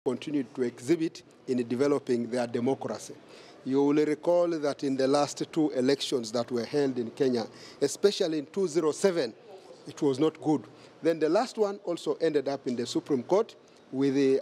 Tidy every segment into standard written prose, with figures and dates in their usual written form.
continued to exhibit in developing their democracy. You will recall that in the last 2 elections that were held in Kenya, especially in 2007, it was not good. Then the last one also ended up in the Supreme Court with the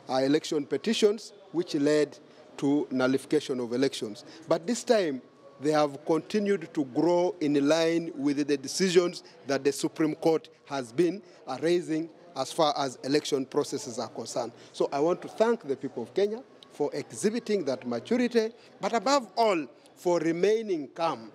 election petitions, which led to nullification of elections. But this time, they have continued to grow in line with the decisions that the Supreme Court has been raising as far as election processes are concerned. So I want to thank the people of Kenya for exhibiting that maturity, but above all, for remaining calm.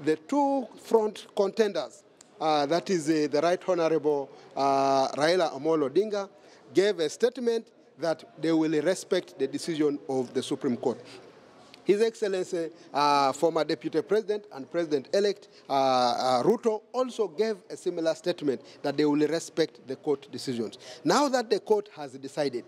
The 2 front contenders, that is the Right Honorable Raila Amolo Odinga, gave a statement that they will respect the decision of the Supreme Court. His Excellency, former Deputy President and President-elect Ruto also gave a similar statement that they will respect the court decisions. Now that the court has decided,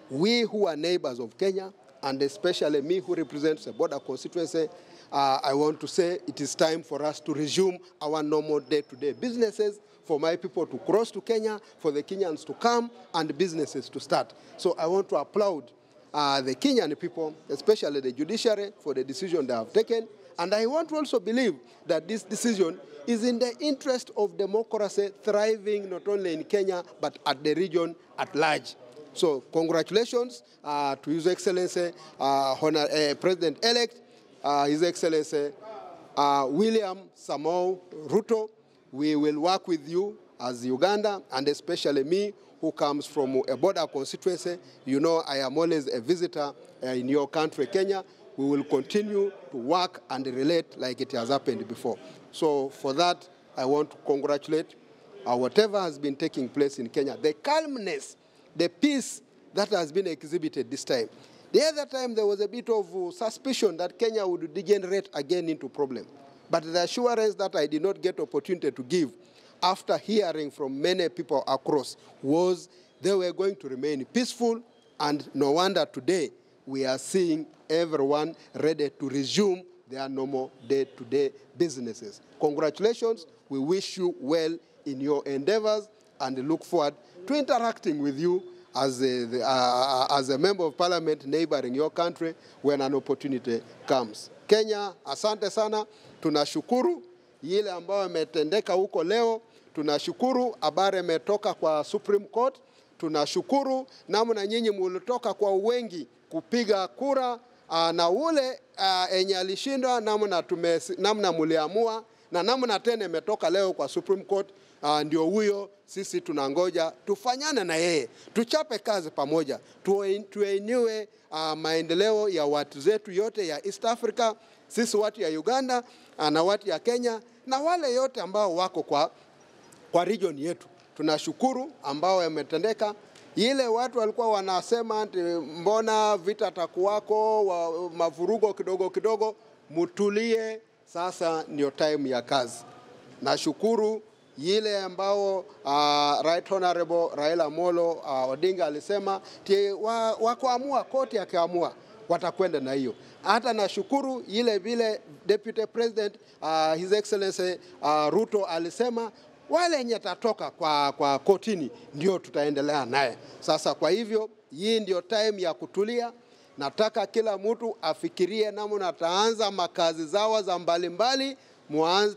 we who are neighbors of Kenya, and especially me who represents a border constituency, I want to say it is time for us to resume our normal day-to-day businesses, for my people to cross to Kenya, for the Kenyans to come, and businesses to start. So I want to applaud the Kenyan people, especially the judiciary, for the decision they have taken. And I want to also believe that this decision is in the interest of democracy thriving not only in Kenya, but at the region at large. So congratulations to His Excellency, President-elect, His Excellency William Samoei Ruto. We will work with you as Uganda, and especially me, who comes from a border constituency. You know, I am always a visitor in your country, Kenya. We will continue to work and relate like it has happened before. So for that, I want to congratulate whatever has been taking place in Kenya. The calmness, the peace that has been exhibited this time. The other time, there was a bit of suspicion that Kenya would degenerate again into problem. But the assurance that I did not get opportunity to give after hearing from many people across was they were going to remain peaceful, and no wonder today we are seeing everyone ready to resume their normal day-to-day businesses. Congratulations. We wish you well in your endeavors and look forward to interacting with you as a member of parliament neighboring your country when an opportunity comes. Kenya, asante sana. Tunashukuru yile ambayo imetendeka huko leo. Tunashukuru habari imetoka kwa Supreme Court. Tunashukuru namna nyinyi mlitoka kwa wengi kupiga kura, na ule enye alishindwa namna mliamua, na namna tena imetoka leo kwa Supreme Court. Ndio huyo sisi tunangoja tufanyane na yeye, tuchape kazi pamoja, tuenue maendeleo ya watu zetu yote ya East Africa, sisi watu ya Uganda na watu ya Kenya na wale yote ambao wako kwa region yetu. Tunashukuru ambao yametendeka. Ile watu walikuwa wanasema mbona vita takuwako, mavurugo kidogo kidogo, mutulie, sasa ndio time ya kazi. Nashukuru yile ambao Right Honorable Raila Amolo Odinga alisema wakuamua, koti yakiamua watakwenda na hiyo. Hata nashukuru ile vile Deputy President His Excellency Ruto alisema wale wenye tatoka kwa kotini ndio tutaendelea naye. Sasa kwa hivyo hii ndio time ya kutulia. Nataka kila mtu afikirie namna ataanza makazi zao za mbalimbali,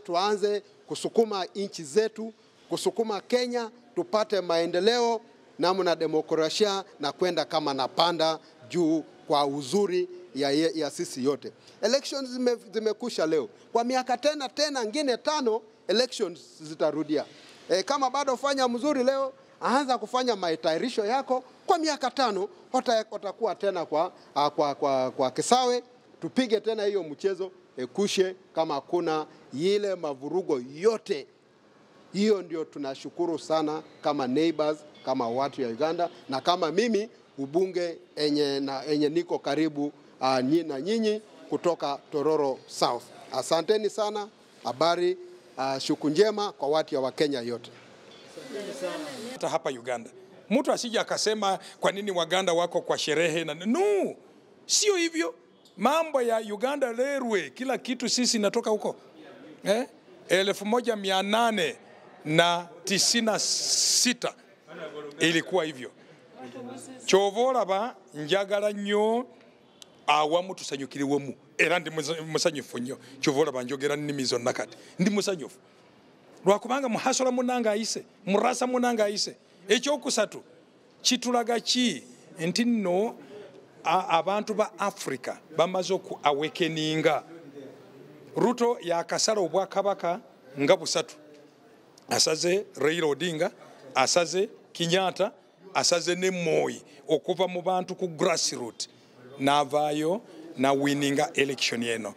tuanze kusukuma nchi zetu, kusukuma Kenya, tupate maendeleo namna demokrasia na kwenda kama napanda juu kwa uzuri ya sisi yote. Elections zimekusha leo. Kwa miaka tena ngine 5 elections zitarudia. Kama bado fanya mzuri leo, anza kufanya maitayarisho yako, kwa miaka 5 watakuwa tena kwa kisawe, tupige tena hiyo mchezo, kushe kama kuna ile mavurugo yote. Hiyo ndio tunashukuru sana kama neighbors, kama watu ya Uganda, na kama mimi ubunge enye niko karibu na nyinyi kutoka Tororo South. Asanteni sana. Habari, shuku njema kwa watu ya Wakenya yote. Hata hapa Uganda, mtu asije akasema kwa nini Waganda wako kwa sherehe na no, sio hivyo. Mambo ya Uganda Railway, kila kitu sisi natoka huko. 1896 ilikuwa hivyo. kyova olaba njagala nnyo awamu tusanyukire wamu era ndi musanyufu nnyo kyova olaba njogera nnimi zonna kati ndi musanyufu lwakubanga muhasola munanga ayise murasa munanga ayise ekyokusatu kitulaga ki nti nno abantu ba Africa bamaze oku awakeninga. Ruto yakasala obwakabaka nga busatu, asaze Raila Odinga, asaze Kenyatta, asaze ne Moi okuva mu bantu ku grassroots n'avaayo na winninga election yeno.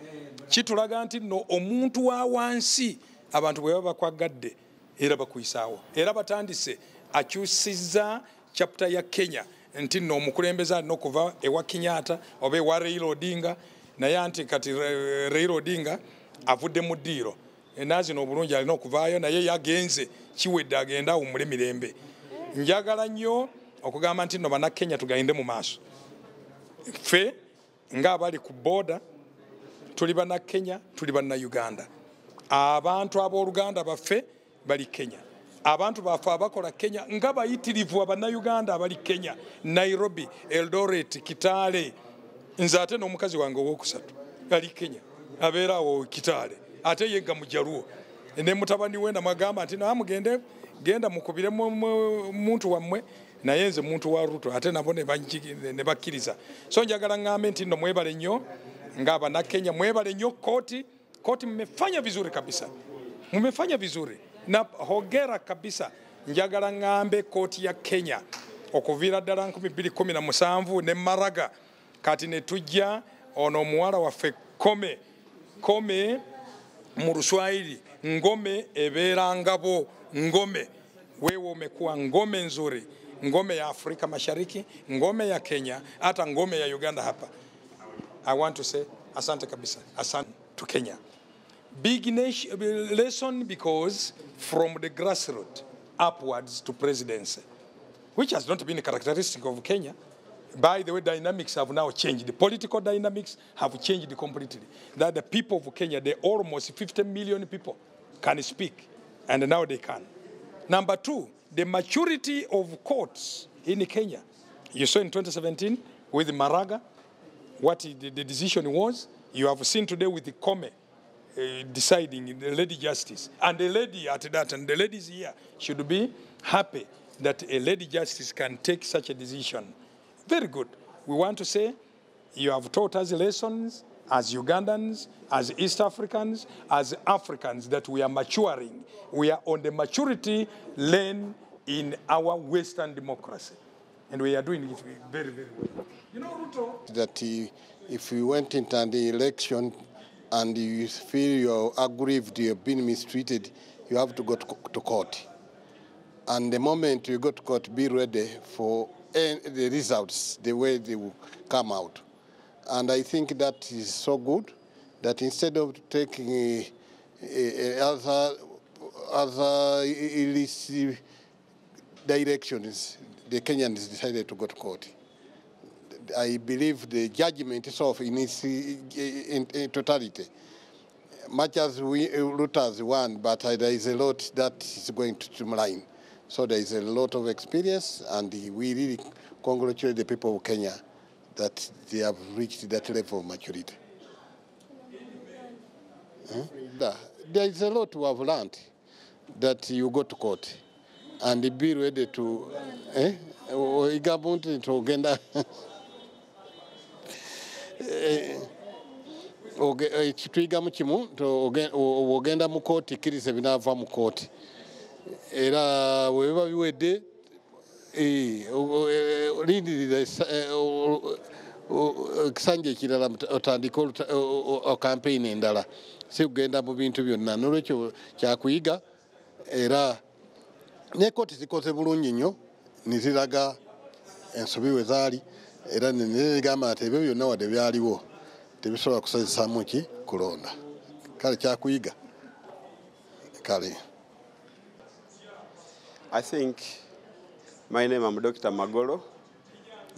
Kitulaga nti no omuntu wa wansi abantu bwe baba bakwagadde era bakuyisaawo era batandise akyusizza chapter ya Kenya nti no omukulembeze alina okuva ewa Kenyatta oba ewa Raila Odinga naye anti kati Raila Odinga avudde mu ddiiro nazino obulungi alina okuvaayo naye yagenze kiwedde agenda awummule mirembe. Njagala nnyo okugamba nti no bannakenya tugende mu maaso ffe ng'abali ku booda tuli bannakenya tuli bannayuganda. Abantu abooluganda baffe bali Kenya, abantu baffe abakola Kenya nga bayitirivu abannayuganda abali Kenya, Nairobi, Eldoret, Kitale. Nze ate n'omukazi wange ow'okusatu ali Kenya abeera awo Kitale ate ye nga mujaluo ne mutabani we namagamba nti namugende genda mukubire muntu wammwe naye nze muntu wa Ruto ate nabo ne bakkiriza. So njagala ngambe nti no mwebale nnyo ngaba na Kenya, mwebale nnyo koti mmefanya vizuri kabisa, mmefanya vizuri na hongera kabisa. Njagala ngambe koti ya Kenya okuvira ddala 2017 ne Maraga kati ne tujja ono muwala waffe kome mu Luswahili ngome ebeera ngabo ngome wewe umekuwa ngome nzuri, ngome ya Afrika Mashariki, ngome ya Kenya, hata ngome ya Uganda hapa. I want to say asante kabisa, asante to Kenya. Big lesson because from the grassroots upwards to presidency, which has not been a characteristic of Kenya. By the way, dynamics have now changed. The political dynamics have changed completely. That the people of Kenya, they almost 50 million people can speak, and now they can. Number two, the maturity of courts in Kenya. You saw in 2017 with Maraga what the decision was. You have seen today with the Kome deciding, the lady justice. And the lady at that, and the ladies here should be happy that a lady justice can take such a decision. Very good. We want to say you have taught us lessons as Ugandans, as East Africans, as Africans, that we are maturing. We are on the maturity lane in our Western democracy. And we are doing it very, very well. You know, Ruto? That if you went into the election and you feel you're aggrieved, you've been mistreated, you have to go to court. And the moment you go to court, be ready for the results, the way they will come out. And I think that is so good that instead of taking other illicit directions, the Kenyans decided to go to court. I believe the judgment itself in its in totality, much as Ruto has won, but there is a lot that is going to streamline. So there is a lot of experience, and we really congratulate the people of Kenya that they have reached that level of maturity. There is a lot to have learned that you go to court and be ready to igamuntu to Uganda. Ekitwiga mu kimu ogenda mu kooti kirize binava mu kooti. Era weba biwedde lindirira ekisanja ekirala otandika kampeyini endala si kugenda mu bintu byonna n'olwekyo kyakuyiga era ne kooti zikoze bulungi nnyo niziraga ensobi we zaali era nezigamba nti ebyo byonna wadde byaliwo tebisobola kusazisaamu ki kulonda kale kyakuyiga kale. I think my name is Dr. Magolo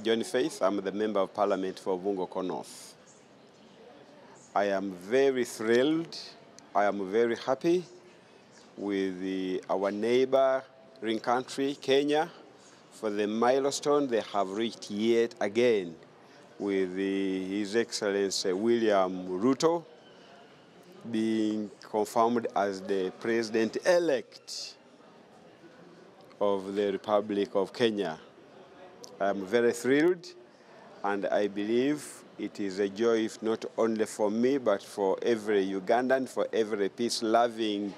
John Faith. I'm the Member of Parliament for Bungoko North. I am very thrilled. I am very happy with our neighboring country, Kenya, for the milestone they have reached yet again with His Excellency William Ruto being confirmed as the president-elect of the Republic of Kenya. I'm very thrilled, and I believe it is a joy, if not only for me, but for every Ugandan, for every peace-loving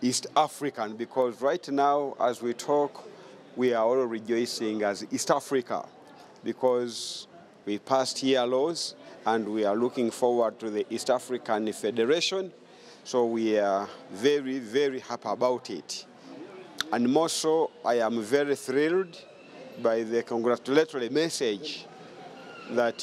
East African, because right now, as we talk, we are all rejoicing as East Africa, because we passed here laws, and we are looking forward to the East African Federation, so we are very, very happy about it. And more so, I am very thrilled by the congratulatory message that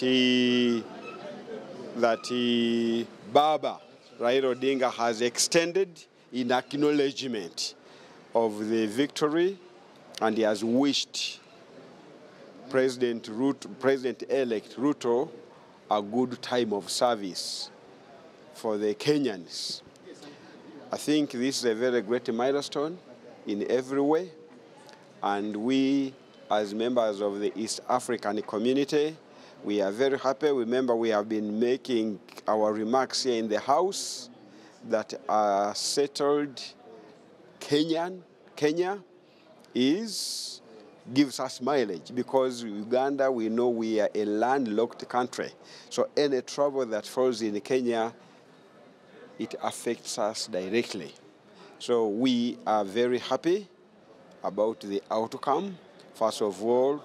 Baba Raila Odinga has extended in acknowledgement of the victory, and he has wished President-elect Ruto a good time of service for the Kenyans. I think this is a very great milestone in every way, and we, as members of the East African community, we are very happy. Remember, we have been making our remarks here in the House that a settled Kenya gives us mileage, because Uganda, we know we are a landlocked country. So any trouble that falls in Kenya, it affects us directly. So we are very happy about the outcome, first of all,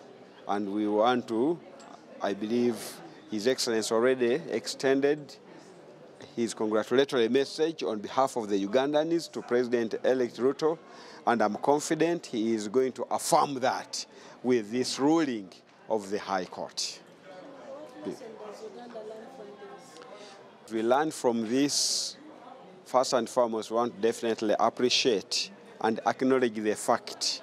and we want to, I believe His Excellency already extended his congratulatory message on behalf of the Ugandans to President-elect Ruto, and I'm confident he is going to affirm that with this ruling of the High Court. We learn from this, first and foremost, we want to definitely appreciate and acknowledge the fact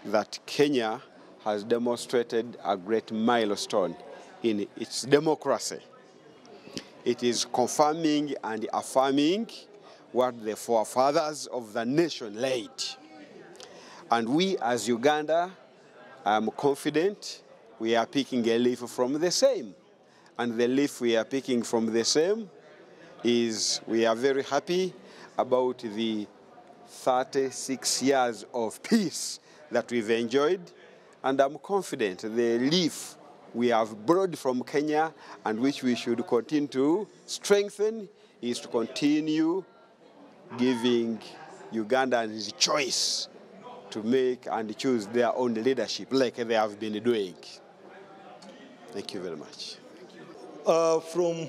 that Kenya has demonstrated a great milestone in its democracy. It is confirming and affirming what the forefathers of the nation laid. And we, as Uganda, I'm confident we are picking a leaf from the same. And the leaf we are picking from the same is we are very happy about the 36 years of peace that we've enjoyed. And I'm confident the leaf we have borrowed from Kenya and which we should continue to strengthen is to continue giving Ugandans choice to make and choose their own leadership like they have been doing. Thank you very much. From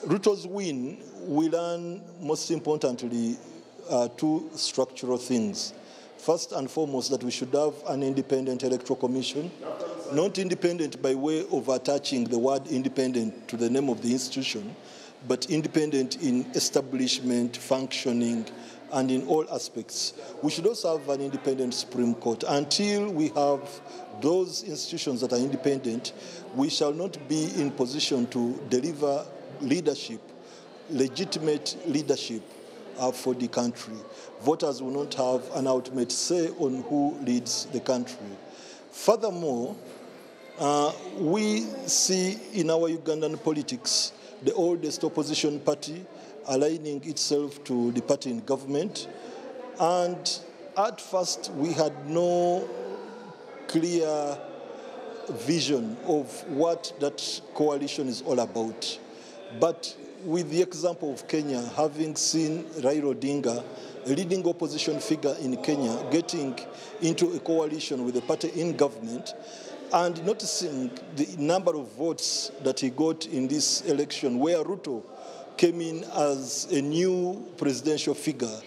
Ruto's win, we learn most importantly two structural things. First and foremost, that we should have an independent electoral commission, not independent by way of attaching the word independent to the name of the institution, but independent in establishment, functioning, and in all aspects. We should also have an independent Supreme Court. Until we have those institutions that are independent, we shall not be in position to deliver leadership, legitimate leadership for the country. Voters will not have an ultimate say on who leads the country. Furthermore, we see in our Ugandan politics the oldest opposition party aligning itself to the party in government. And at first, we had no clear vision of what that coalition is all about. But with the example of Kenya, having seen Raila Odinga, a leading opposition figure in Kenya, getting into a coalition with the party in government, and noticing the number of votes that he got in this election, where Ruto came in as a new presidential figure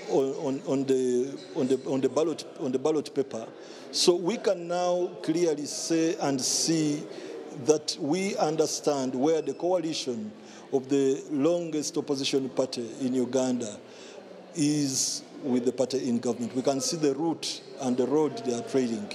on the ballot paper. So we can now clearly say and see that we understand where the coalition of the longest opposition party in Uganda is with the party in government. We can see the route and the road they are trading.